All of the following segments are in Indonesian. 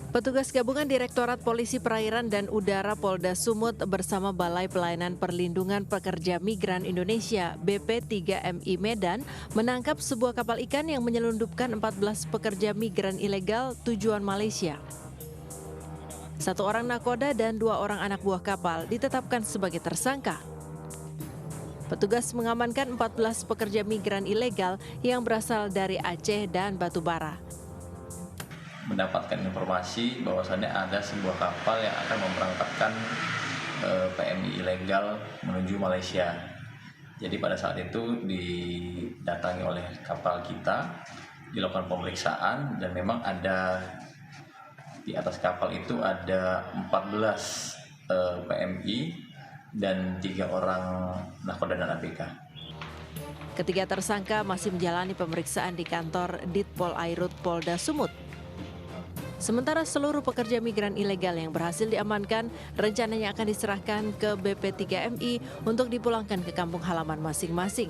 Petugas gabungan Direktorat Polisi Perairan dan Udara Polda Sumut bersama Balai Pelayanan Perlindungan Pekerja Migran Indonesia BP3MI Medan menangkap sebuah kapal ikan yang menyelundupkan 14 pekerja migran ilegal tujuan Malaysia. 1 orang nakoda dan 2 orang anak buah kapal ditetapkan sebagai tersangka. Petugas mengamankan 14 pekerja migran ilegal yang berasal dari Aceh dan Batubara. Mendapatkan informasi bahwasannya ada sebuah kapal yang akan memberangkatkan PMI ilegal menuju Malaysia. Jadi pada saat itu didatangi oleh kapal kita, dilakukan pemeriksaan dan memang ada di atas kapal itu ada 14 PMI dan 3 orang nakoda dan ABK. Ketiga tersangka masih menjalani pemeriksaan di kantor Ditpol Airut Polda Sumut. Sementara seluruh pekerja migran ilegal yang berhasil diamankan rencananya akan diserahkan ke BP3MI untuk dipulangkan ke kampung halaman masing-masing.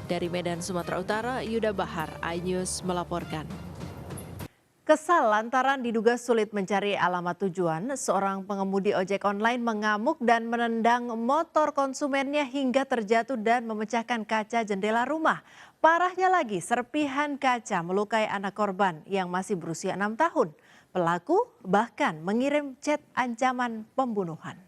Dari Medan, Sumatera Utara, Yuda Bahar, iNews melaporkan. Kesal lantaran diduga sulit mencari alamat tujuan, seorang pengemudi ojek online mengamuk dan menendang motor konsumennya hingga terjatuh dan memecahkan kaca jendela rumah. Parahnya lagi, serpihan kaca melukai anak korban yang masih berusia 6 tahun. Pelaku bahkan mengirim chat ancaman pembunuhan.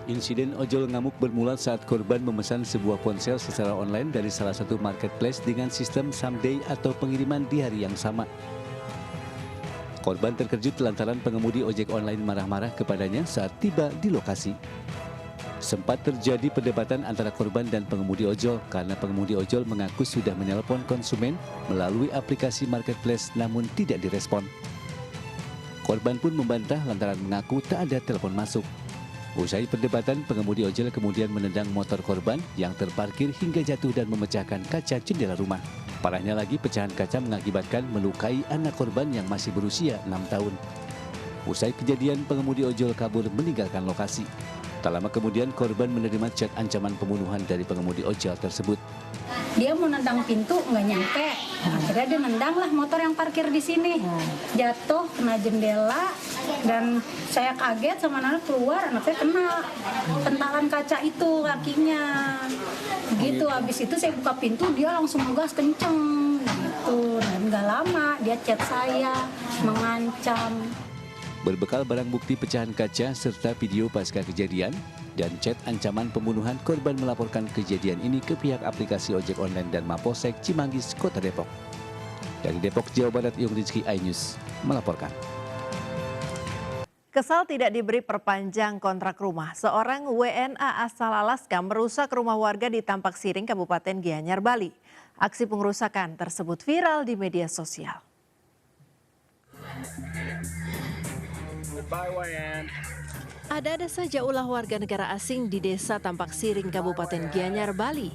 Insiden ojol ngamuk bermula saat korban memesan sebuah ponsel secara online dari salah satu marketplace dengan sistem someday atau pengiriman di hari yang sama. Korban terkejut lantaran pengemudi ojek online marah-marah kepadanya saat tiba di lokasi. Sempat terjadi perdebatan antara korban dan pengemudi ojol karena pengemudi ojol mengaku sudah menelpon konsumen melalui aplikasi marketplace namun tidak direspon. Korban pun membantah lantaran mengaku tak ada telepon masuk. Usai perdebatan, pengemudi ojol kemudian menendang motor korban yang terparkir hingga jatuh dan memecahkan kaca jendela rumah. Parahnya lagi, pecahan kaca mengakibatkan melukai anak korban yang masih berusia 6 tahun. Usai kejadian, pengemudi ojol kabur meninggalkan lokasi. Tak lama kemudian, korban menerima chat ancaman pembunuhan dari pengemudi ojol tersebut. Dia mau nendang pintu, nggak nyampe. Akhirnya dia nendang lah motor yang parkir di sini. Jatuh, kena jendela, dan saya kaget sama anak keluar, anak saya kena pentalan kaca itu kakinya. Gitu, habis itu saya buka pintu, dia langsung ngegas kenceng. Gitu, dan nggak lama dia chat saya, mengancam. Berbekal barang bukti pecahan kaca serta video pasca kejadian dan chat ancaman pembunuhan, korban melaporkan kejadian ini ke pihak aplikasi ojek online dan Mapolsek Cimanggis, Kota Depok. Dari Depok, Jawa Barat, Yung Rizky, iNews melaporkan. Kesal tidak diberi perpanjang kontrak rumah, seorang WNA asal Alaska merusak rumah warga di Tampak Siring, Kabupaten Gianyar, Bali. Aksi pengerusakan tersebut viral di media sosial. Ada-ada saja ulah warga negara asing di desa Tampak Siring, Kabupaten Gianyar, Bali.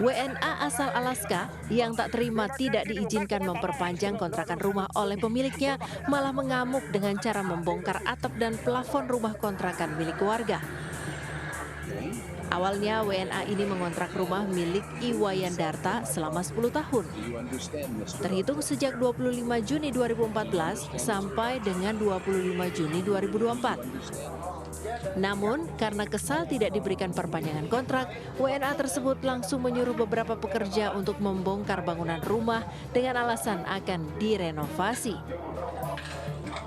WNA asal Alaska yang tak terima tidak diizinkan memperpanjang kontrakan rumah oleh pemiliknya malah mengamuk dengan cara membongkar atap dan plafon rumah kontrakan milik warga. Awalnya WNA ini mengontrak rumah milik Iwayandarta selama 10 tahun. Terhitung sejak 25 Juni 2014 sampai dengan 25 Juni 2024. Namun, karena kesal tidak diberikan perpanjangan kontrak, WNA tersebut langsung menyuruh beberapa pekerja untuk membongkar bangunan rumah dengan alasan akan direnovasi.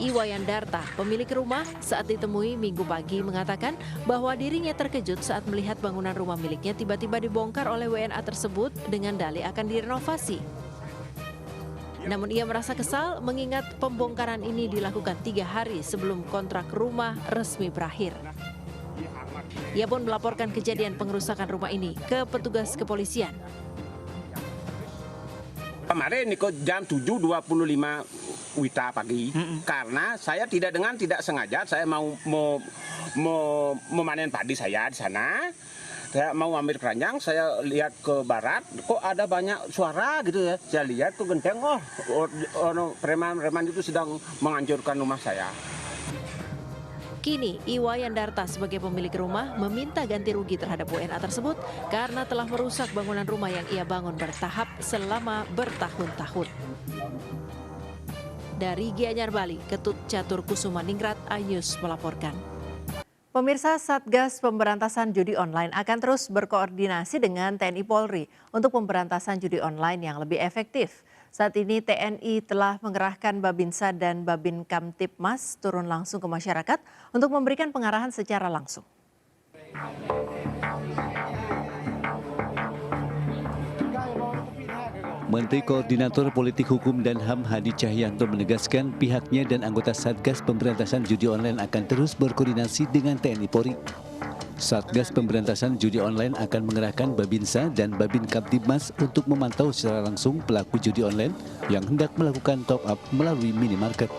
Iwayandarta, pemilik rumah, saat ditemui Minggu pagi mengatakan bahwa dirinya terkejut saat melihat bangunan rumah miliknya tiba-tiba dibongkar oleh WNA tersebut dengan dalih akan direnovasi. Namun ia merasa kesal mengingat pembongkaran ini dilakukan 3 hari sebelum kontrak rumah resmi berakhir. Ia pun melaporkan kejadian pengerusakan rumah ini ke petugas kepolisian. Kemarin ikut jam 7.25 WITA pagi, karena saya tidak sengaja saya mau memanen padi saya di sana. Saya mau ambil keranjang, saya lihat ke barat, kok ada banyak suara gitu ya. Saya lihat tuh genteng, preman-preman itu sedang menghancurkan rumah saya. Kini, Iwayan Darta sebagai pemilik rumah meminta ganti rugi terhadap WNA tersebut karena telah merusak bangunan rumah yang ia bangun bertahap selama bertahun-tahun. Dari Gianyar, Bali, Ketut Catur Kusuma Ningrat, iNews melaporkan. Pemirsa, Satgas Pemberantasan Judi Online akan terus berkoordinasi dengan TNI Polri untuk pemberantasan judi online yang lebih efektif. Saat ini TNI telah mengerahkan Babinsa dan Babin Kamtibmas turun langsung ke masyarakat untuk memberikan pengarahan secara langsung. Menteri Koordinator Politik Hukum dan HAM Hadi Cahyanto menegaskan pihaknya dan anggota Satgas Pemberantasan Judi Online akan terus berkoordinasi dengan TNI Polri. Satgas Pemberantasan Judi Online akan mengerahkan Babinsa dan Babin Kamtibmas untuk memantau secara langsung pelaku judi online yang hendak melakukan top up melalui minimarket.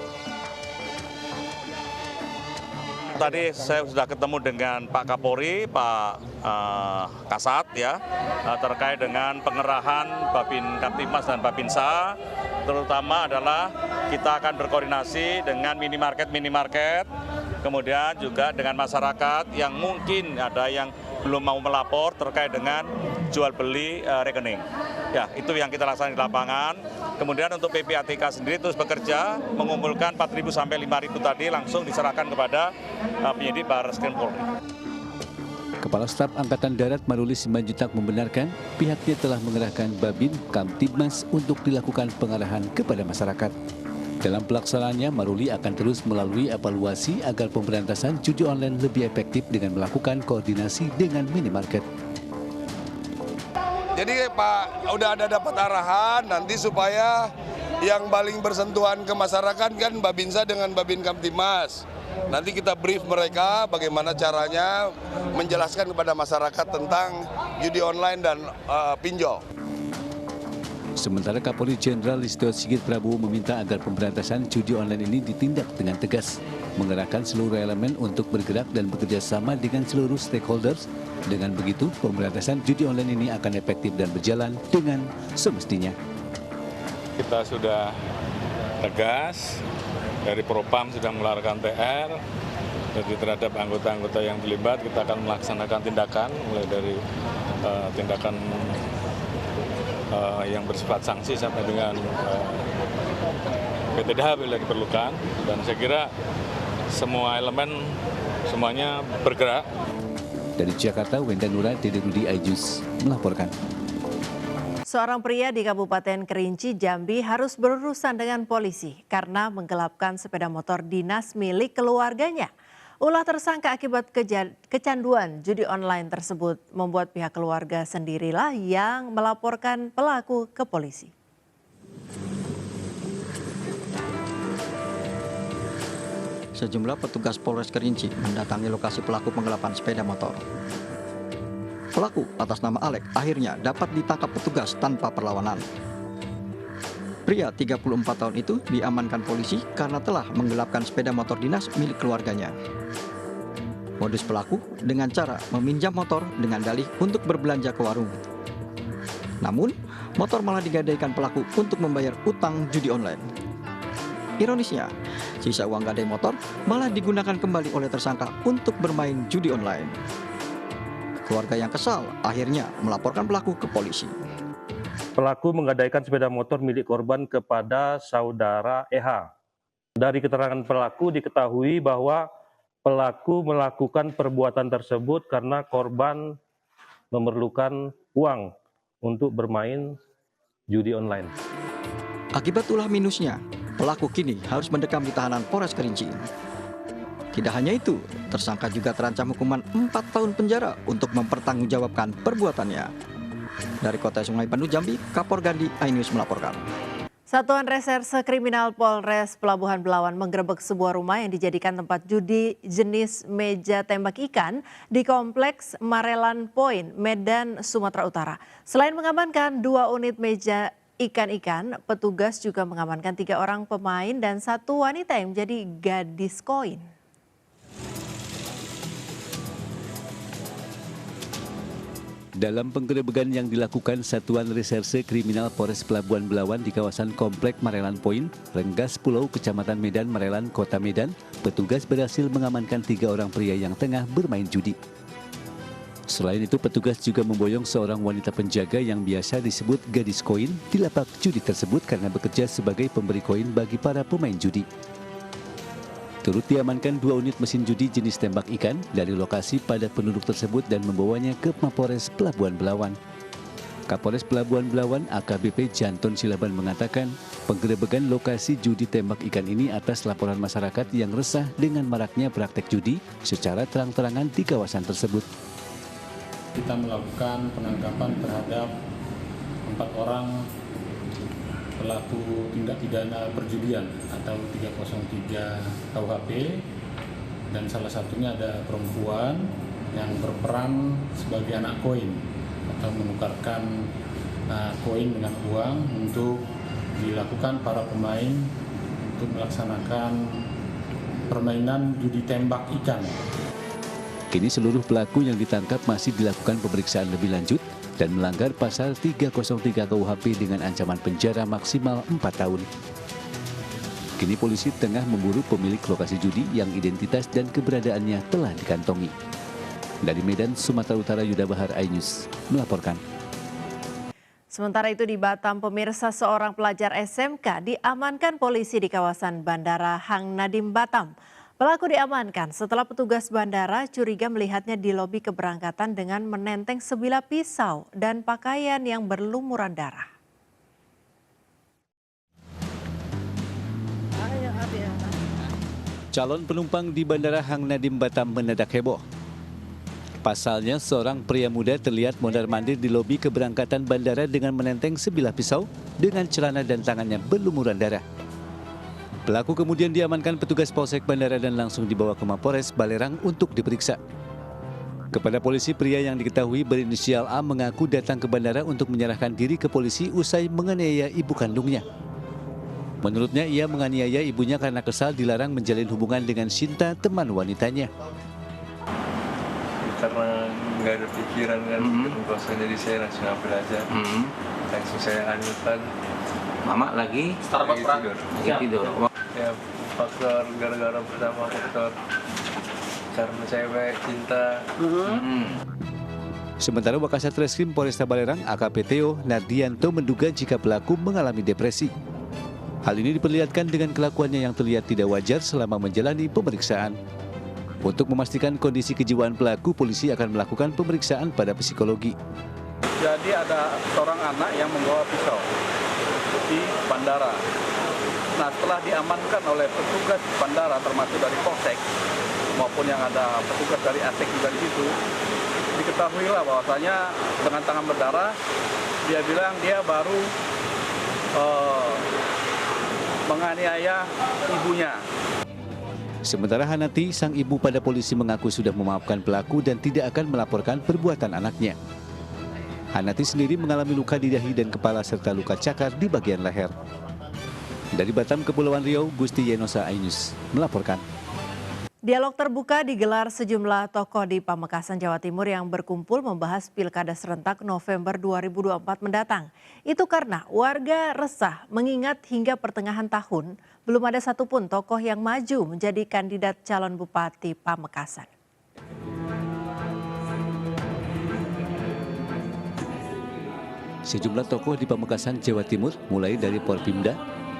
Tadi saya sudah ketemu dengan Pak Kapolri, Pak Kasat ya, terkait dengan pengerahan Babin Kamtibmas dan Babinsa, terutama adalah kita akan berkoordinasi dengan minimarket, kemudian juga dengan masyarakat yang mungkin ada yang belum mau melapor terkait dengan jual beli rekening. Ya, itu yang kita laksanakan di lapangan. Kemudian untuk PPATK sendiri terus bekerja mengumpulkan 4.000 sampai 5.000 tadi langsung diserahkan kepada penyidik Barreskrim Polri. Kepala Staf Angkatan Darat Maruli Simanjuntak membenarkan pihaknya telah mengerahkan Babin Kamtibmas untuk dilakukan pengarahan kepada masyarakat. Dalam pelaksanaannya, Maruli akan terus melalui evaluasi agar pemberantasan judi online lebih efektif dengan melakukan koordinasi dengan minimarket. Jadi Pak, udah ada dapat arahan nanti supaya yang paling bersentuhan ke masyarakat kan Babinsa dengan Babin Kamtibmas. Nanti kita brief mereka bagaimana caranya menjelaskan kepada masyarakat tentang judi online dan pinjol. Sementara Kapolri Jenderal Listio Sigit Prabowo meminta agar pemberantasan judi online ini ditindak dengan tegas, mengerahkan seluruh elemen untuk bergerak dan bekerja sama dengan seluruh stakeholders. Dengan begitu, pemberantasan judi online ini akan efektif dan berjalan dengan semestinya. Kita sudah tegas, dari Propam sudah mengeluarkan PR, jadi terhadap anggota-anggota yang terlibat kita akan melaksanakan tindakan, mulai dari tindakan yang bersifat sanksi sampai dengan PTDH bila diperlukan, dan saya kira semua elemen semuanya bergerak. Dari Jakarta, Wenda Nura, Dede Rudi, iNews melaporkan. Seorang pria di Kabupaten Kerinci, Jambi harus berurusan dengan polisi karena menggelapkan sepeda motor dinas milik keluarganya. Ulah tersangka akibat kecanduan judi online tersebut membuat pihak keluarga sendirilah yang melaporkan pelaku ke polisi. Sejumlah petugas Polres Kerinci mendatangi lokasi pelaku penggelapan sepeda motor. Pelaku atas nama Alek akhirnya dapat ditangkap petugas tanpa perlawanan. Pria 34 tahun itu diamankan polisi karena telah menggelapkan sepeda motor dinas milik keluarganya. Modus pelaku dengan cara meminjam motor dengan dalih untuk berbelanja ke warung. Namun, motor malah digadaikan pelaku untuk membayar utang judi online. Ironisnya, sisa uang gadai motor malah digunakan kembali oleh tersangka untuk bermain judi online. Keluarga yang kesal akhirnya melaporkan pelaku ke polisi. Pelaku menggadaikan sepeda motor milik korban kepada saudara EH. Dari keterangan pelaku diketahui bahwa pelaku melakukan perbuatan tersebut karena korban memerlukan uang untuk bermain judi online. Akibat ulah minusnya, pelaku kini harus mendekam di tahanan Polres Kerinci. Tidak hanya itu, tersangka juga terancam hukuman 4 tahun penjara untuk mempertanggungjawabkan perbuatannya. Dari Kota Sungai Bandung, Jambi, Kapor Gandhi, iNews melaporkan. Satuan Reserse Kriminal Polres Pelabuhan Belawan menggerebek sebuah rumah yang dijadikan tempat judi jenis meja tembak ikan di Kompleks Marelan Point, Medan, Sumatera Utara. Selain mengamankan 2 unit meja ikan-ikan, petugas juga mengamankan 3 orang pemain dan 1 wanita yang menjadi gadis koin. Dalam penggerebekan yang dilakukan Satuan Reserse Kriminal Polres Pelabuhan Belawan di kawasan Komplek Marelan Point, Renggas Pulau, Kecamatan Medan, Marelan, Kota Medan, petugas berhasil mengamankan 3 orang pria yang tengah bermain judi. Selain itu, petugas juga memboyong seorang wanita penjaga yang biasa disebut gadis koin di lapak judi tersebut karena bekerja sebagai pemberi koin bagi para pemain judi. Turut diamankan 2 unit mesin judi jenis tembak ikan dari lokasi padat penduduk tersebut dan membawanya ke Mapores Pelabuhan Belawan. Kapolres Pelabuhan Belawan AKBP Janton Silaban mengatakan penggerebekan lokasi judi tembak ikan ini atas laporan masyarakat yang resah dengan maraknya praktek judi secara terang-terangan di kawasan tersebut. Kita melakukan penangkapan terhadap 4 orang pelaku tindak pidana perjudian atau 303 KUHP, dan salah satunya ada perempuan yang berperan sebagai anak koin atau menukarkan koin dengan uang untuk dilakukan para pemain untuk melaksanakan permainan judi tembak ikan. Kini seluruh pelaku yang ditangkap masih dilakukan pemeriksaan lebih lanjut dan melanggar pasal 303 KUHP dengan ancaman penjara maksimal 4 tahun. Kini polisi tengah memburu pemilik lokasi judi yang identitas dan keberadaannya telah dikantongi. Dari Medan, Sumatera Utara, Yuda Bahar, iNews melaporkan. Sementara itu di Batam, pemirsa, seorang pelajar SMK diamankan polisi di kawasan Bandara Hang Nadim, Batam. Pelaku diamankan setelah petugas bandara curiga melihatnya di lobi keberangkatan dengan menenteng sebilah pisau dan pakaian yang berlumuran darah. Calon penumpang di Bandara Hang Nadim, Batam mendadak heboh. Pasalnya, seorang pria muda terlihat mondar-mandir di lobi keberangkatan bandara dengan menenteng sebilah pisau dengan celana dan tangannya berlumuran darah. Pelaku kemudian diamankan petugas Polsek Bandara dan langsung dibawa ke Mapores Balerang untuk diperiksa. Kepada polisi, pria yang diketahui berinisial A mengaku datang ke bandara untuk menyerahkan diri ke polisi usai menganiaya ibu kandungnya. Menurutnya, ia menganiaya ibunya karena kesal dilarang menjalin hubungan dengan Sinta, teman wanitanya. Karena nggak ada pikiran kan, kosong, jadi saya langsung ambil aja. Langsung saya anutan. Mama lagi Starbucks tidur. Tidur. Ya, faktor gara-gara pertama faktor karena cewek cinta. Sementara Wakasat Reskrim Polresta Balerang AKP Theo Nardianto menduga jika pelaku mengalami depresi. Hal ini diperlihatkan dengan kelakuannya yang terlihat tidak wajar selama menjalani pemeriksaan. Untuk memastikan kondisi kejiwaan pelaku, polisi akan melakukan pemeriksaan pada psikologi. Jadi ada seorang anak yang membawa pisau di bandara. Nah, setelah diamankan oleh petugas bandara termasuk dari Polsek maupun yang ada petugas dari ASEK juga di situ, diketahuilah bahwasanya dengan tangan berdarah dia bilang dia baru menganiaya ibunya. Sementara Hanati, sang ibu, pada polisi mengaku sudah memaafkan pelaku dan tidak akan melaporkan perbuatan anaknya. Hanati sendiri mengalami luka di dahi dan kepala serta luka cakar di bagian leher. Dari Batam, Kepulauan Riau, Gusti Yenosa, iNews melaporkan. Dialog terbuka digelar sejumlah tokoh di Pamekasan, Jawa Timur yang berkumpul membahas Pilkada serentak November 2024 mendatang. Itu karena warga resah mengingat hingga pertengahan tahun belum ada satupun tokoh yang maju menjadi kandidat calon Bupati Pamekasan. Sejumlah tokoh di Pamekasan, Jawa Timur, mulai dari Porpimda,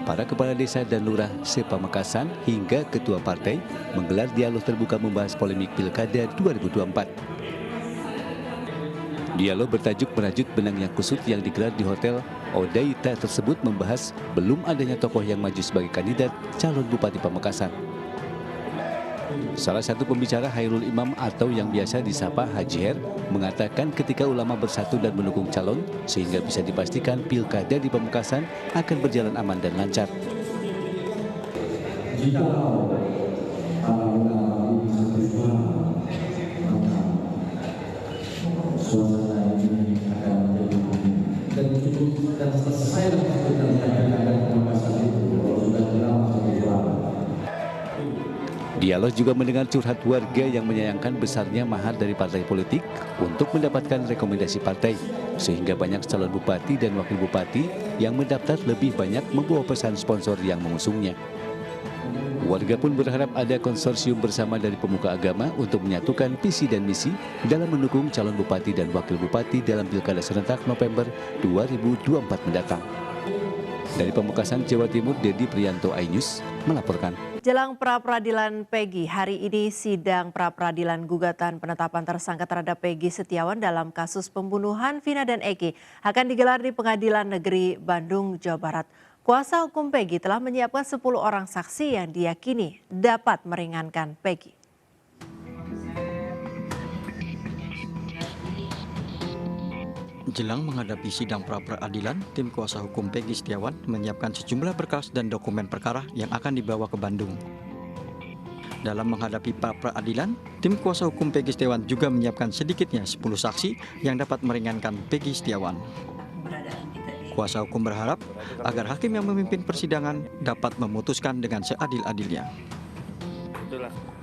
para kepala desa dan lurah se-Pamekasan hingga ketua partai menggelar dialog terbuka membahas polemik Pilkada 2024. Dialog bertajuk Merajut Benang Yang Kusut yang digelar di Hotel Odaita tersebut membahas belum adanya tokoh yang maju sebagai kandidat calon Bupati Pamekasan. Salah satu pembicara, Hairul Imam atau yang biasa disapa Haji Her, mengatakan ketika ulama bersatu dan mendukung calon sehingga bisa dipastikan Pilkada di Pamekasan akan berjalan aman dan lancar. Dialog juga mendengar curhat warga yang menyayangkan besarnya mahar dari partai politik untuk mendapatkan rekomendasi partai, sehingga banyak calon bupati dan wakil bupati yang mendaftar lebih banyak membawa pesan sponsor yang mengusungnya. Warga pun berharap ada konsorsium bersama dari pemuka agama untuk menyatukan visi dan misi dalam mendukung calon bupati dan wakil bupati dalam Pilkada serentak November 2024 mendatang. Dari Pamekasan, Jawa Timur, Dedi Priyanto, iNews melaporkan. Jelang pra-peradilan Peggy, hari ini sidang pra-peradilan gugatan penetapan tersangka terhadap Peggy Setiawan dalam kasus pembunuhan Vina dan Eki akan digelar di Pengadilan Negeri Bandung, Jawa Barat. Kuasa hukum Peggy telah menyiapkan 10 orang saksi yang diyakini dapat meringankan Peggy. Jelang menghadapi sidang pra-peradilan, tim kuasa hukum Peggy Setiawan menyiapkan sejumlah berkas dan dokumen perkara yang akan dibawa ke Bandung. Dalam menghadapi pra-peradilan, tim kuasa hukum Peggy Setiawan juga menyiapkan sedikitnya 10 saksi yang dapat meringankan Peggy Setiawan. Kuasa hukum berharap agar hakim yang memimpin persidangan dapat memutuskan dengan seadil-adilnya.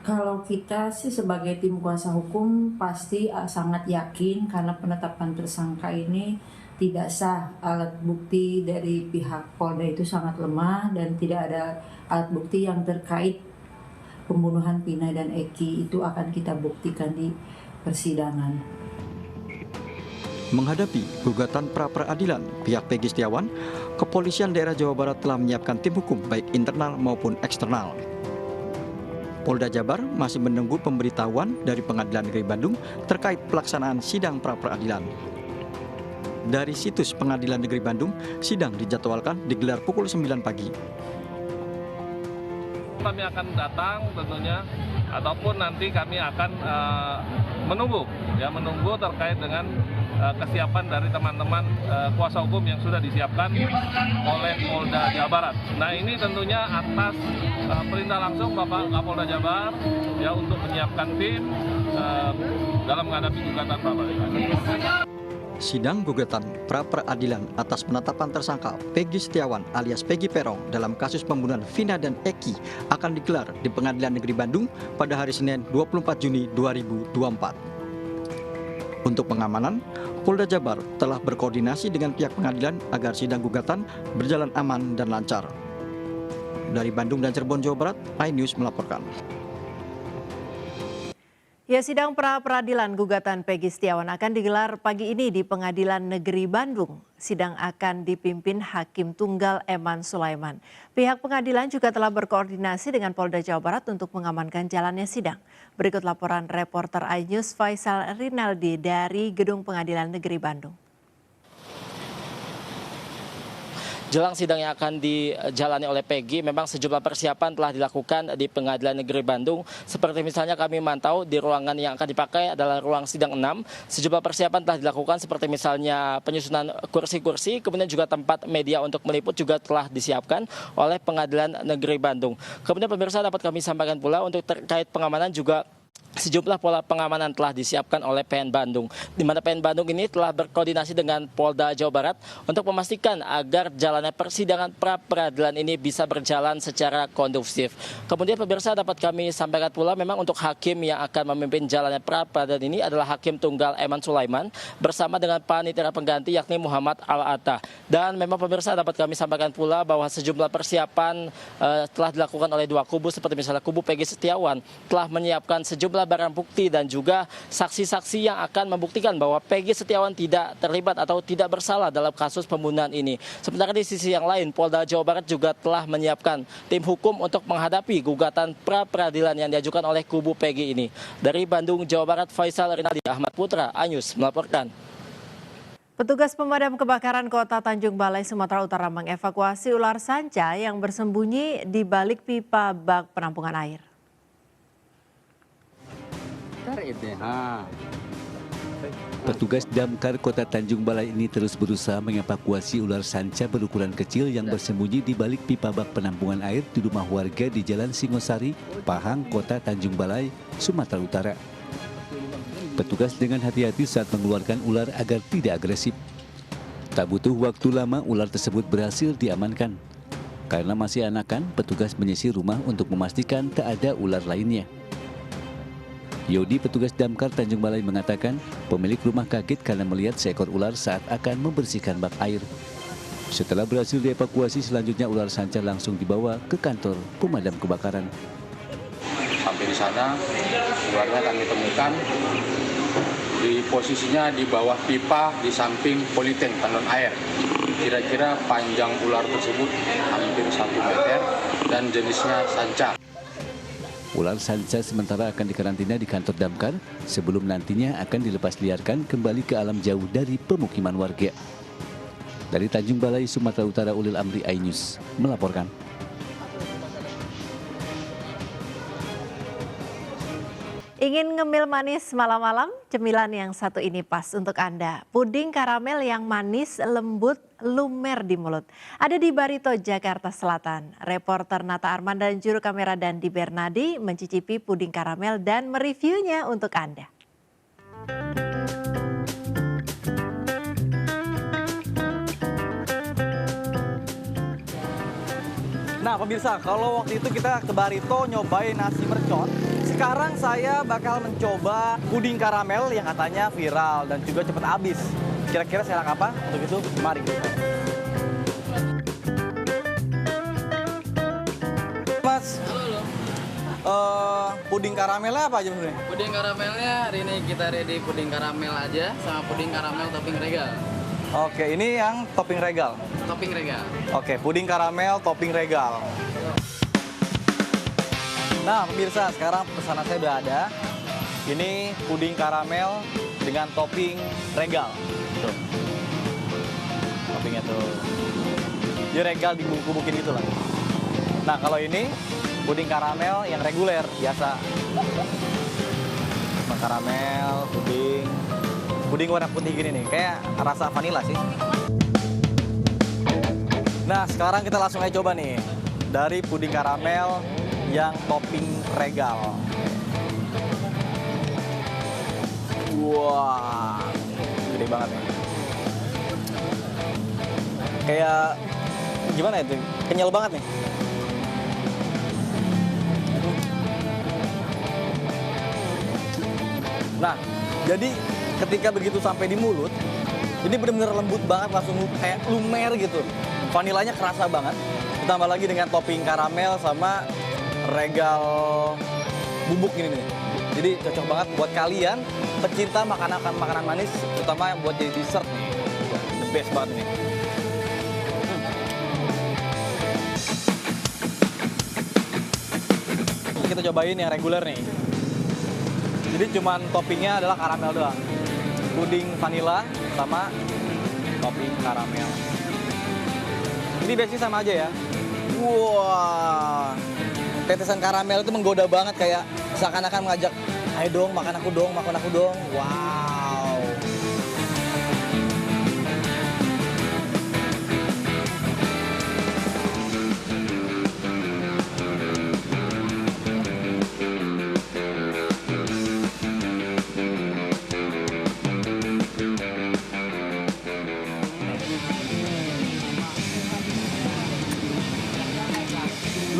Kalau kita sih sebagai tim kuasa hukum pasti sangat yakin karena penetapan tersangka ini tidak sah. Alat bukti dari pihak Polda itu sangat lemah dan tidak ada alat bukti yang terkait pembunuhan Vina dan Eki, itu akan kita buktikan di persidangan. Menghadapi gugatan pra-peradilan pihak Peggy Setiawan, Kepolisian Daerah Jawa Barat telah menyiapkan tim hukum baik internal maupun eksternal. Polda Jabar masih menunggu pemberitahuan dari Pengadilan Negeri Bandung terkait pelaksanaan sidang pra-peradilan. Dari situs Pengadilan Negeri Bandung, sidang dijadwalkan digelar pukul 9 pagi. Kami akan datang tentunya, ataupun nanti kami akan menunggu terkait dengan kesiapan dari teman-teman kuasa hukum yang sudah disiapkan oleh Polda Jawa Barat. Nah, ini tentunya atas perintah langsung Bapak Kapolda Jabar ya untuk menyiapkan tim dalam menghadapi gugatan pra-peradilan. Sidang gugatan pra-peradilan atas penetapan tersangka Peggy Setiawan alias Peggy Perong dalam kasus pembunuhan Vina dan Eki akan digelar di Pengadilan Negeri Bandung pada hari Senin 24 Juni 2024. Untuk pengamanan, Polda Jabar telah berkoordinasi dengan pihak pengadilan agar sidang gugatan berjalan aman dan lancar. Dari Bandung dan Cirebon, Jawa Barat, iNews melaporkan. Ya, sidang pra-peradilan gugatan Peggy Setiawan akan digelar pagi ini di Pengadilan Negeri Bandung. Sidang akan dipimpin Hakim Tunggal Eman Sulaiman. Pihak pengadilan juga telah berkoordinasi dengan Polda Jawa Barat untuk mengamankan jalannya sidang. Berikut laporan reporter iNews Faisal Rinaldi dari Gedung Pengadilan Negeri Bandung. Jelang sidang yang akan dijalani oleh Peggy, memang sejumlah persiapan telah dilakukan di Pengadilan Negeri Bandung. Seperti misalnya kami mantau di ruangan yang akan dipakai adalah ruang sidang 6. Sejumlah persiapan telah dilakukan seperti misalnya penyusunan kursi-kursi, kemudian juga tempat media untuk meliput juga telah disiapkan oleh Pengadilan Negeri Bandung. Kemudian pemirsa dapat kami sampaikan pula untuk terkait pengamanan juga sejumlah pola pengamanan telah disiapkan oleh PN Bandung, di mana PN Bandung ini telah berkoordinasi dengan Polda Jawa Barat untuk memastikan agar jalannya persidangan pra-peradilan ini bisa berjalan secara kondusif. Kemudian pemirsa dapat kami sampaikan pula memang untuk hakim yang akan memimpin jalannya pra-peradilan ini adalah Hakim Tunggal Eman Sulaiman bersama dengan panitera pengganti yakni Muhammad Al-Atta. Dan memang pemirsa dapat kami sampaikan pula bahwa sejumlah persiapan telah dilakukan oleh dua kubu, seperti misalnya kubu Peggy Setiawan telah menyiapkan sejumlah barang bukti dan juga saksi-saksi yang akan membuktikan bahwa Peggy Setiawan tidak terlibat atau tidak bersalah dalam kasus pembunuhan ini. Sementara di sisi yang lain, Polda Jawa Barat juga telah menyiapkan tim hukum untuk menghadapi gugatan pra-peradilan yang diajukan oleh kubu Peggy ini. Dari Bandung, Jawa Barat, Faisal Rinaldi, Ahmad Putra, iNews melaporkan. Petugas pemadam kebakaran Kota Tanjung Balai, Sumatera Utara mengevakuasi ular sanca yang bersembunyi di balik pipa bak penampungan air. Petugas damkar Kota Tanjung Balai ini terus berusaha mengevakuasi ular sanca berukuran kecil yang bersembunyi di balik pipa bak penampungan air di rumah warga di Jalan Singosari, Pahang, Kota Tanjung Balai, Sumatera Utara. Petugas dengan hati-hati saat mengeluarkan ular agar tidak agresif. Tak butuh waktu lama, ular tersebut berhasil diamankan. Karena masih anakan, petugas menyisir rumah untuk memastikan tak ada ular lainnya. Yodi, petugas damkar Tanjung Balai mengatakan, pemilik rumah kaget karena melihat seekor ular saat akan membersihkan bak air. Setelah berhasil dievakuasi, selanjutnya ular sanca langsung dibawa ke kantor pemadam kebakaran. Sampai di sana, ularnya kami temukan di posisinya di bawah pipa di samping politank tandon air. Kira-kira panjang ular tersebut hampir 1 meter dan jenisnya sanca. Ular sanca sementara akan dikarantina di kantor damkar sebelum nantinya akan dilepas liarkan kembali ke alam jauh dari pemukiman warga. Dari Tanjung Balai, Sumatera Utara, Ulil Amri, iNews melaporkan. Ingin ngemil manis malam-malam? Cemilan yang satu ini pas untuk Anda. Puding karamel yang manis, lembut, lumer di mulut. Ada di Barito, Jakarta Selatan. Reporter Nata Arman dan juru kamera Dandi Bernadi mencicipi puding karamel dan mereviewnya untuk Anda. Nah pemirsa, kalau waktu itu kita ke Barito nyobain nasi mercon, sekarang saya bakal mencoba puding karamel yang katanya viral dan juga cepat habis. Kira-kira saya apa? Untuk itu, mari kita. Mas, puding karamelnya apa aja sebenarnya? Puding karamelnya hari ini kita ready puding karamel aja sama puding karamel topping regal. Oke, ini yang topping regal. Topping regal. Oke, puding karamel topping regal. Nah, pemirsa, sekarang pesanan saya udah ada. Ini puding karamel dengan topping regal. Tuh. Toppingnya tuh. Dia regal dibungkus-bungkusin gitu lah. Nah, kalau ini puding karamel yang reguler, biasa. Karamel, puding warna putih gini nih, kayak rasa vanila sih. Nah, sekarang kita langsung aja coba nih. Dari puding karamel yang topping regal. Wah, gede banget nih. Kayak, gimana itu? Kenyal banget nih. Nah, jadi ketika begitu sampai di mulut, ini benar-benar lembut banget, langsung kayak lumer gitu. Vanilanya kerasa banget. Ditambah lagi dengan topping karamel sama regal bubuk ini nih. Jadi cocok banget buat kalian pecinta makanan manis, terutama buat jadi dessert nih. The best banget nih. Kita cobain yang reguler nih. Jadi cuman toppingnya adalah karamel doang. Puding vanila sama topping karamel. Ini basic sama aja ya. Wah, tetesan karamel itu menggoda banget, kayak seakan-akan mengajak, ayo dong, makan aku dong, makan aku dong. Wow.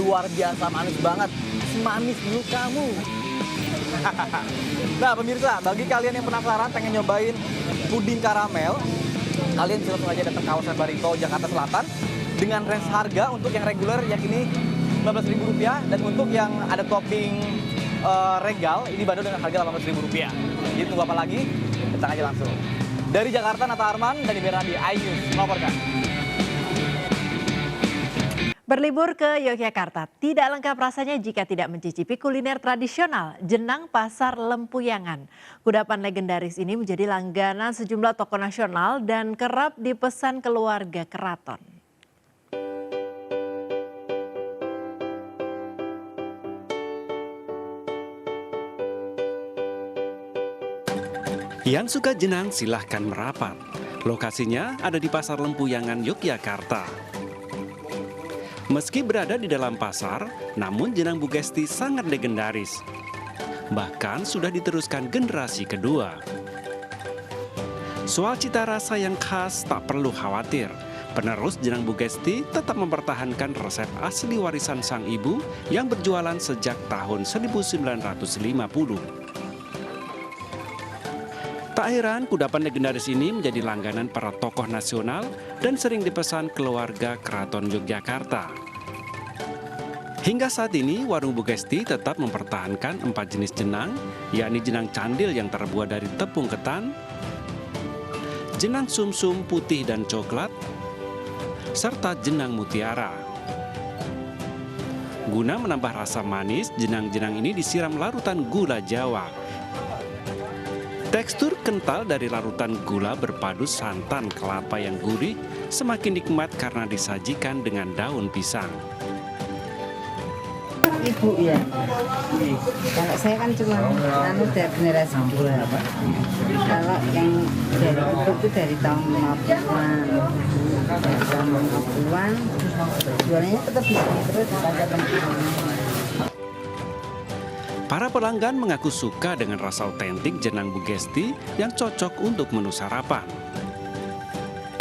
Luar biasa manis banget, semanis dulu kamu. Nah pemirsa, bagi kalian yang penasaran pengen nyobain puding karamel, kalian bisa langsung aja datang ke kawasan Barito, Jakarta Selatan. Dengan range harga untuk yang reguler yakini Rp15.000 dan untuk yang ada topping regal ini baru dengan harga Rp18.000. Jadi tunggu apa lagi? Datang aja langsung. Dari Jakarta, Nata Arman dan Bernadi, iNews melaporkan. Berlibur ke Yogyakarta tidak lengkap rasanya jika tidak mencicipi kuliner tradisional jenang pasar lempuyangan. Kudapan legendaris ini menjadi langganan sejumlah tokoh nasional dan kerap dipesan keluarga keraton. Yang suka jenang silahkan merapat. Lokasinya ada di Pasar Lempuyangan, Yogyakarta. Meski berada di dalam pasar, namun jenang Bu Gesti sangat legendaris. Bahkan sudah diteruskan generasi kedua. Soal cita rasa yang khas tak perlu khawatir. Penerus jenang Bugesti tetap mempertahankan resep asli warisan sang ibu yang berjualan sejak tahun 1950. Tak heran, kudapan legendaris ini menjadi langganan para tokoh nasional dan sering dipesan keluarga Keraton Yogyakarta. Hingga saat ini, warung Bugesti tetap mempertahankan 4 jenis jenang, yakni jenang candil yang terbuat dari tepung ketan, jenang sumsum putih dan coklat, serta jenang mutiara. Guna menambah rasa manis, jenang-jenang ini disiram larutan gula Jawa. Tekstur kental dari larutan gula berpadu santan kelapa yang gurih semakin nikmat karena disajikan dengan daun pisang. Ibu ya, kalau saya kan cuma dari generasi kedua. Kalau yang dari ibu itu dari tahun 50-an, dari tahun 50-an, jualannya tetap bisa terus pada tempat. Para pelanggan mengaku suka dengan rasa otentik jenang Bugesti yang cocok untuk menu sarapan.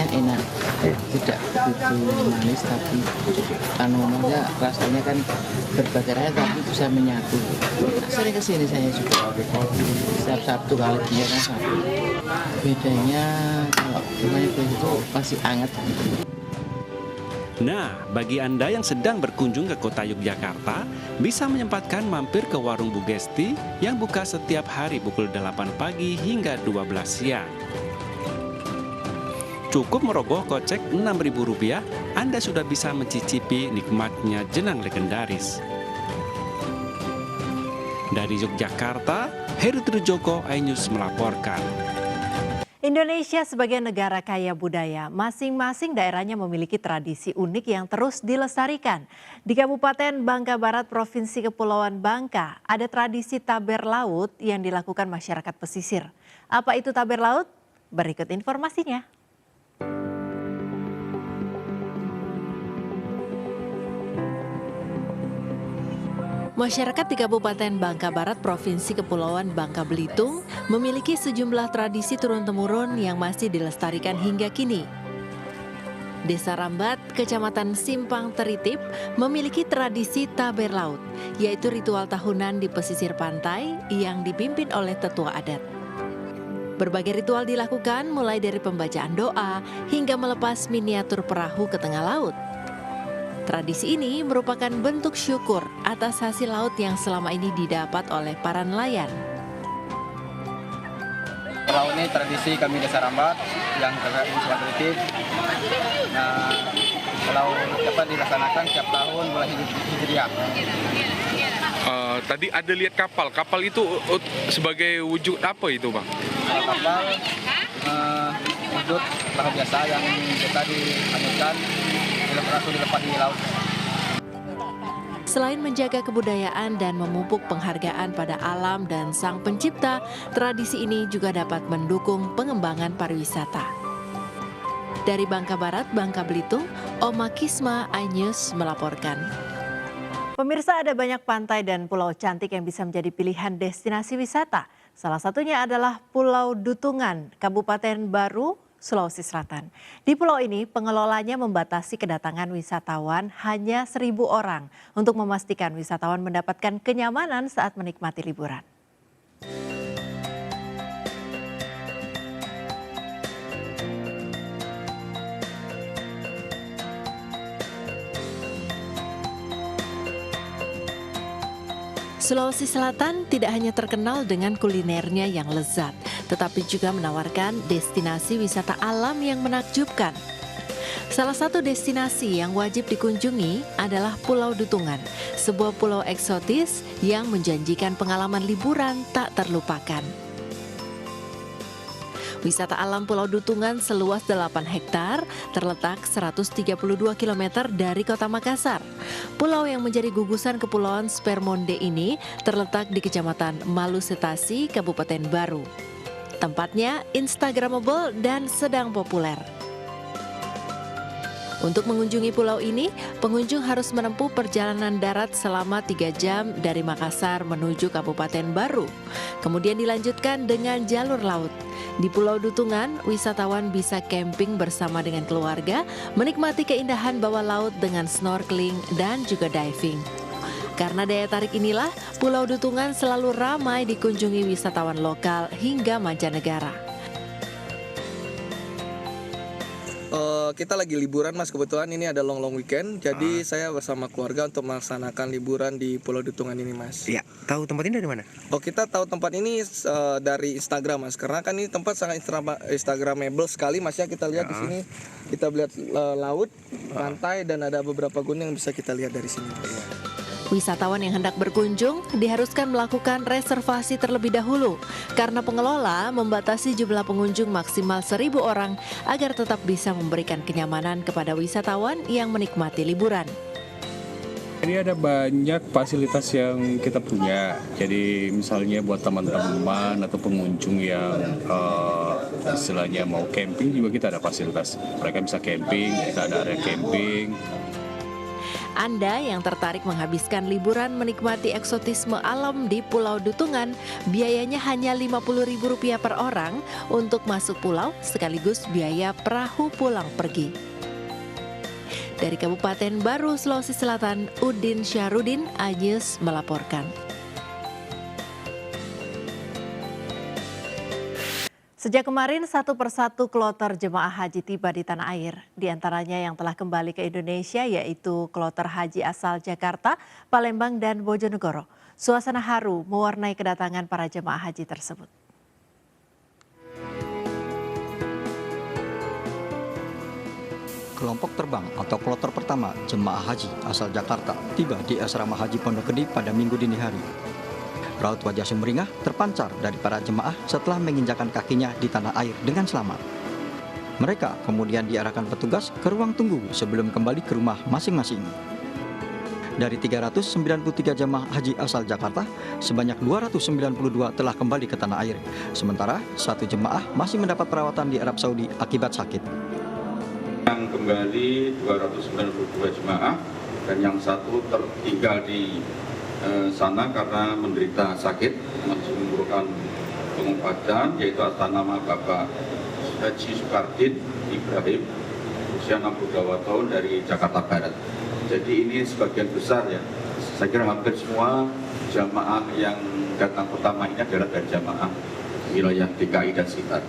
Enak, tidak begitu manis tapi rasanya kan berbagai rasa tapi bisa menyatu. Sering kesini saya juga, setiap Sabtu kalau dia kan Sabtu. Bedanya kalau gimana itu masih hangat. Nah, bagi Anda yang sedang berkunjung ke kota Yogyakarta, bisa menyempatkan mampir ke warung Bugesti yang buka setiap hari pukul 8 pagi hingga 12 siang. Cukup merogoh kocek Rp6.000, Anda sudah bisa mencicipi nikmatnya jenang legendaris. Dari Yogyakarta, Heru Trijoko, iNews melaporkan. Indonesia sebagai negara kaya budaya, masing-masing daerahnya memiliki tradisi unik yang terus dilestarikan. Di Kabupaten Bangka Barat, Provinsi Kepulauan Bangka, ada tradisi taber laut yang dilakukan masyarakat pesisir. Apa itu taber laut? Berikut informasinya. Masyarakat di Kabupaten Bangka Barat, Provinsi Kepulauan Bangka Belitung, memiliki sejumlah tradisi turun-temurun yang masih dilestarikan hingga kini. Desa Rambat, Kecamatan Simpang Teritip, memiliki tradisi taber laut, yaitu ritual tahunan di pesisir pantai yang dipimpin oleh tetua adat. Berbagai ritual dilakukan mulai dari pembacaan doa hingga melepas miniatur perahu ke tengah laut. Tradisi ini merupakan bentuk syukur atas hasil laut yang selama ini didapat oleh para nelayan. Laut ini tradisi kami Desa Rambat yang terdapat di Simpang Teritip. Nah, kalau dapat dilaksanakan setiap tahun bulan Hijriah. Tadi ada lihat kapal itu sebagai wujud apa itu, Bang? Kapal wujud perahu biasa yang kita dihanyutkan. Dilepas di laut. Selain menjaga kebudayaan dan memupuk penghargaan pada alam dan sang pencipta, tradisi ini juga dapat mendukung pengembangan pariwisata. Dari Bangka Barat, Bangka Belitung, Oma Kisma, iNews melaporkan. Pemirsa, ada banyak pantai dan pulau cantik yang bisa menjadi pilihan destinasi wisata. Salah satunya adalah Pulau Dutungan, Kabupaten Baru, Sulawesi Selatan. Di pulau ini, pengelolanya membatasi kedatangan wisatawan hanya 1.000 orang untuk memastikan wisatawan mendapatkan kenyamanan saat menikmati liburan. Sulawesi Selatan tidak hanya terkenal dengan kulinernya yang lezat, tetapi juga menawarkan destinasi wisata alam yang menakjubkan. Salah satu destinasi yang wajib dikunjungi adalah Pulau Dutungan, sebuah pulau eksotis yang menjanjikan pengalaman liburan tak terlupakan. Wisata alam Pulau Dutungan seluas 8 hektar, terletak 132 km dari kota Makassar. Pulau yang menjadi gugusan Kepulauan Spermonde ini terletak di Kecamatan Malusetasi, Kabupaten Baru. Tempatnya instagramable dan sedang populer. Untuk mengunjungi pulau ini, pengunjung harus menempuh perjalanan darat selama 3 jam dari Makassar menuju Kabupaten Baru. Kemudian dilanjutkan dengan jalur laut. Di Pulau Dutungan, wisatawan bisa camping bersama dengan keluarga, menikmati keindahan bawah laut dengan snorkeling dan juga diving. Karena daya tarik inilah, Pulau Dutungan selalu ramai dikunjungi wisatawan lokal hingga mancanegara. Kita lagi liburan Mas, kebetulan ini ada long weekend, jadi saya bersama keluarga untuk melaksanakan liburan di Pulau Dutungan ini Mas. Iya, tahu tempat ini dari mana? Oh, kita tahu tempat ini dari Instagram Mas, karena kan ini tempat sangat instagramable sekali Mas ya. Kita lihat di sini, kita lihat laut, pantai, dan ada beberapa gunung yang bisa kita lihat dari sini. Wisatawan yang hendak berkunjung diharuskan melakukan reservasi terlebih dahulu karena pengelola membatasi jumlah pengunjung maksimal 1.000 orang agar tetap bisa memberikan kenyamanan kepada wisatawan yang menikmati liburan. Jadi ada banyak fasilitas yang kita punya. Jadi misalnya buat teman-teman atau pengunjung yang istilahnya mau camping juga kita ada fasilitas. Mereka bisa camping, kita ada area camping. Anda yang tertarik menghabiskan liburan menikmati eksotisme alam di Pulau Dutungan, biayanya hanya Rp50.000 per orang untuk masuk pulau sekaligus biaya perahu pulang pergi. Dari Kabupaten Baru, Sulawesi Selatan, Udin Syahrudin, Ajis melaporkan. Sejak kemarin, satu persatu kloter jemaah haji tiba di tanah air. Di antaranya yang telah kembali ke Indonesia yaitu kloter haji asal Jakarta, Palembang, dan Bojonegoro. Suasana haru mewarnai kedatangan para jemaah haji tersebut. Kelompok terbang atau kloter pertama jemaah haji asal Jakarta tiba di Asrama Haji Pondok Gede pada Minggu dini hari. Raut wajah sumringah terpancar dari para jemaah setelah menginjakan kakinya di tanah air dengan selamat. Mereka kemudian diarahkan petugas ke ruang tunggu sebelum kembali ke rumah masing-masing. Dari 393 jemaah haji asal Jakarta, sebanyak 292 telah kembali ke tanah air. Sementara satu jemaah masih mendapat perawatan di Arab Saudi akibat sakit. Yang kembali 292 jemaah dan yang satu tertinggal di sana karena menderita sakit, masih memerlukan pengobatan, yaitu atas nama Bapak Haji Sukardin Ibrahim, usia 62 tahun dari Jakarta Barat. Jadi ini sebagian besar ya, saya kira hampir semua jamaah yang datang pertama ini adalah dari jamaah wilayah DKI dan sekitar.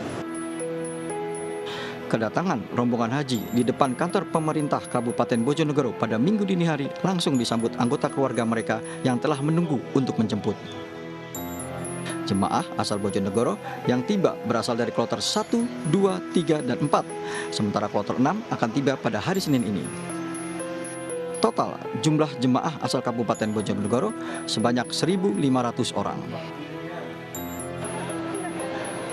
Kedatangan rombongan haji di depan kantor pemerintah Kabupaten Bojonegoro pada Minggu dini hari langsung disambut anggota keluarga mereka yang telah menunggu untuk menjemput. Jemaah asal Bojonegoro yang tiba berasal dari kloter 1, 2, 3, dan 4, sementara kloter 6 akan tiba pada hari Senin ini. Total jumlah jemaah asal Kabupaten Bojonegoro sebanyak 1.500 orang.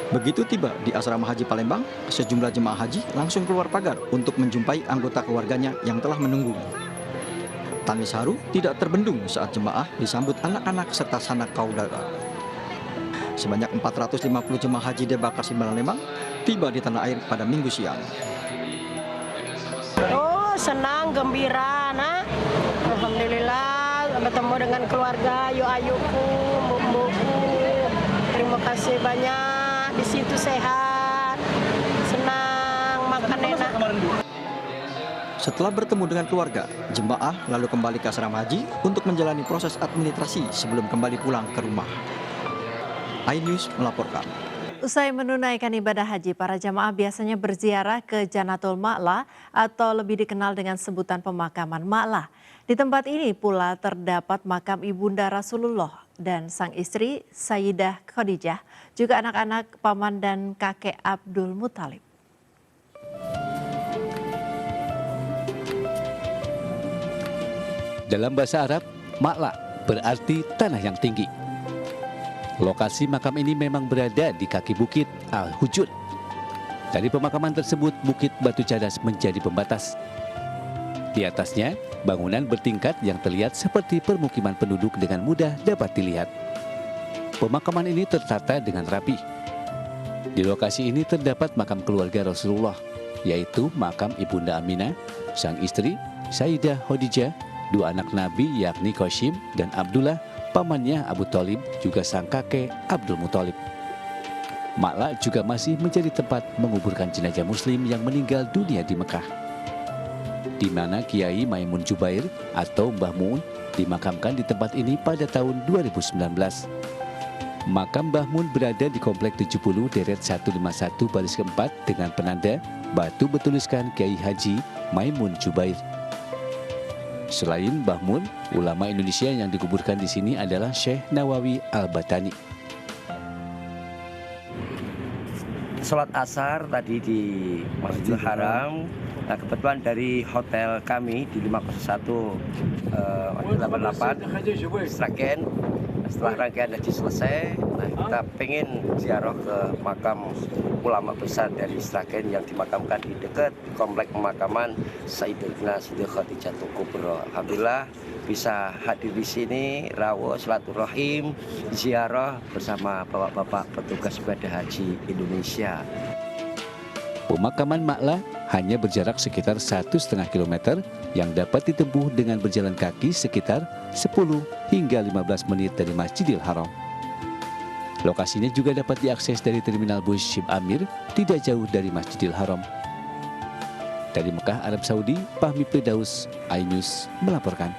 Begitu tiba di Asrama Haji Palembang, sejumlah jemaah haji langsung keluar pagar untuk menjumpai anggota keluarganya yang telah menunggu. Tangis haru tidak terbendung saat jemaah disambut anak-anak serta sanak saudara. Sebanyak 450 jemaah haji Debarkasi Palembang tiba di tanah air pada Minggu siang. Oh, senang, gembira, nah. Alhamdulillah bertemu dengan keluarga, yuk ayuku, mbok-mbokku. Terima kasih banyak. Di situ sehat, senang, makan enak. Setelah bertemu dengan keluarga, jemaah lalu kembali ke asrama haji untuk menjalani proses administrasi sebelum kembali pulang ke rumah. iNews melaporkan. Usai menunaikan ibadah haji, para jamaah biasanya berziarah ke Janatul Ma'la atau lebih dikenal dengan sebutan pemakaman Ma'la. Di tempat ini pula terdapat makam Ibunda Rasulullah dan sang istri Sayyidah Khadijah, juga anak-anak, paman dan kakek Abdul Muthalib. Dalam bahasa Arab, Ma'la berarti tanah yang tinggi. Lokasi makam ini memang berada di kaki bukit Al-Hujud. Dari pemakaman tersebut, Bukit Batu Cadas menjadi pembatas. Di atasnya, bangunan bertingkat yang terlihat seperti permukiman penduduk dengan mudah dapat dilihat. Pemakaman ini tertata dengan rapi. Di lokasi ini terdapat makam keluarga Rasulullah, yaitu makam Ibunda Aminah, sang istri, Sayyidah Khadijah, dua anak Nabi yakni Qasim dan Abdullah, pamannya Abu Thalib, juga sang kakek Abdul Muthalib. Makla juga masih menjadi tempat menguburkan jenazah Muslim yang meninggal dunia di Mekah, di mana Kiai Maimun Jubair atau Mbah Mun dimakamkan di tempat ini pada tahun 2019. Makam Mbah Mun berada di Komplek 70 Deret 151 baris keempat dengan penanda batu bertuliskan Kiai Haji Maimun Jubair. Selain Mbah Mun, ulama Indonesia yang dikuburkan di sini adalah Syekh Nawawi Al-Batani. Sholat asar tadi di Masjidil Haram. Nah, kebetulan dari hotel kami di 501 88 Sragen. Setelah rangkaian haji selesai, nah kita pengen ziarah ke makam ulama besar dari Sragen yang dimakamkan di dekat komplek pemakaman Sayyidatina Siti Khadijatul Kubra. Alhamdulillah bisa hadir di sini, rawuh silaturahim, ziarah bersama bapak-bapak petugas ibadah haji Indonesia. Pemakaman Makla hanya berjarak sekitar 1,5 km yang dapat ditempuh dengan berjalan kaki sekitar 10 hingga 15 menit dari Masjidil Haram. Lokasinya juga dapat diakses dari Terminal Bus Syib Amir, tidak jauh dari Masjidil Haram. Dari Mekah, Arab Saudi, Fahmi Firdaus, iNews melaporkan.